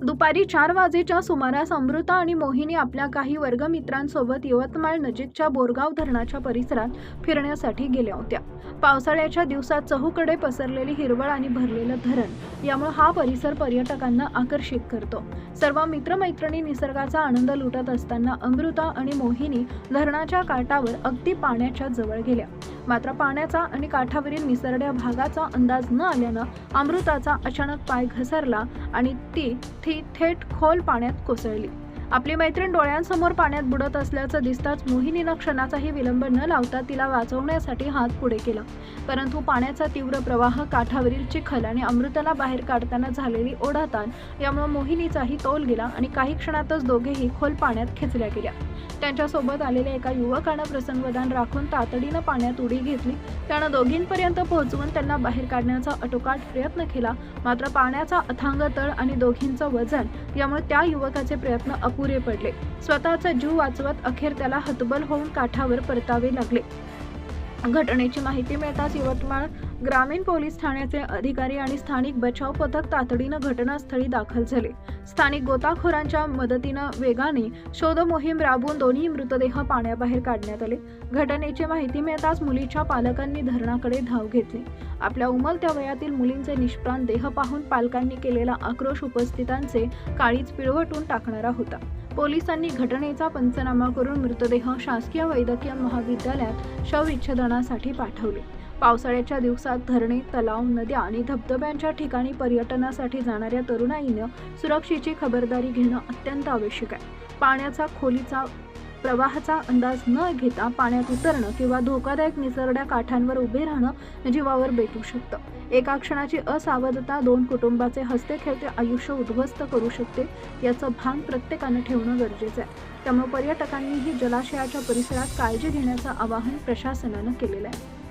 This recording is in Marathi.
दुपारी 4 वाजेच्या सुमारास अमृता आणि मोहिनी आपल्या काही वर्गमित्रांसोबत यवतमाळ नजीकच्या बोरगाव धरणाच्या परिसरात फिरण्यासाठी गेल्या होत्या। पावसाळ्याच्या दिवसात चहूकडे पसरलेली हिरवळ आणि भरलेलं धरण यामुळे हा परिसर पर्यटकांना आकर्षित करतो। सर्व मित्रमैत्रिणी निसर्गाचा आनंद लुटत असताना अमृता आणि मोहिनी धरणाच्या काठावर अगदी पाण्याच्या जवळ गेल्या। मात्र पाण्याचा आणि काठावरील निसरड्या भागाचा अंदाज न आल्यानं अमृताचा अचानक पाय घसरला आणि ती थेट खोल पाण्यात कोसळली। आपली मैत्रीण डोळ्यांसमोर पाण्यात बुडत असल्याचं दिसताच मोहिनीनं क्षणाचाही विलंब न लावता तिला वाचवण्यासाठी हात पुढे केला, परंतु पाण्याचा तीव्र प्रवाह, काठावरील चिखल आणि अमृताला बाहेर काढताना झालेली ओढाताण यामुळे मोहिनीचाही तोल गेला आणि काही क्षणातच दोघेही खोल पाण्यात खेचल्या गेल्या। त्यांच्यासोबत आलेल्या एका युवकानं प्रसंगवधान राखून तातडीनं पाण्यात उडी घेतली। त्यानं दोघींपर्यंत पोहोचवून त्यांना बाहेर काढण्याचा आटोकाट प्रयत्न केला, मात्र पाण्याचा अथांग तळ आणि दोघींचं वजन यामुळे त्या युवकाचे प्रयत्न अपुरे पडले। स्वतःचा जीव वाचवत अखेर त्याला हतबल होऊन काठावर परतावे लागले। घटनेची माहिती मिळताच यवतमाळ ग्रामीण पोलीस ठाण्याचे अधिकारी आणि स्थानिक बचाव पथक तातडीनं घटनास्थळी दाखल झाले। स्थानिक गोताखोरांच्या मदतीनं वेगाने शोध मोहीम राबवून दोन्ही मृतदेह पाण्याबाहेर काढण्यात आले। घटनेची माहिती मिळताच मुलीच्या पालकांनी धरणाकडे धाव घेतली। आपल्या उमलत्या वयातील मुलींचे निष्प्राण देह पाहून पालकांनी केलेला आक्रोश उपस्थितांचे काळीज पिळवटून टाकणारा होता। पोलिसांनी घटनेचा पंचनामा करून मृतदेह शासकीय वैद्यकीय महाविद्यालयात शवविच्छेदनासाठी पाठवले। पावसाळ्याच्या दिवसात धरणे, तलाव, नद्या आणि धबधब्यांच्या ठिकाणी पर्यटनासाठी जाणाऱ्या तरुणाईनं सुरक्षेची खबरदारी घेणं अत्यंत आवश्यक आहे। पाण्याचा खोलीचा प्रवाहाचा अंदाज न घेता पाण्यात उतरणं किंवा धोकादायक निसरड्या काठांवर उभे राहणं जीवावर बेतू शकतं। एका क्षणाची असावधता दोन कुटुंबाचे हसते खेळते आयुष्य उद्ध्वस्त करू शकते, याचं भान प्रत्येकानं ठेवणं गरजेचं आहे। त्यामुळे पर्यटकांनीही जलाशयाच्या परिसरात काळजी घेण्याचं आवाहन प्रशासनानं केलेलं आहे।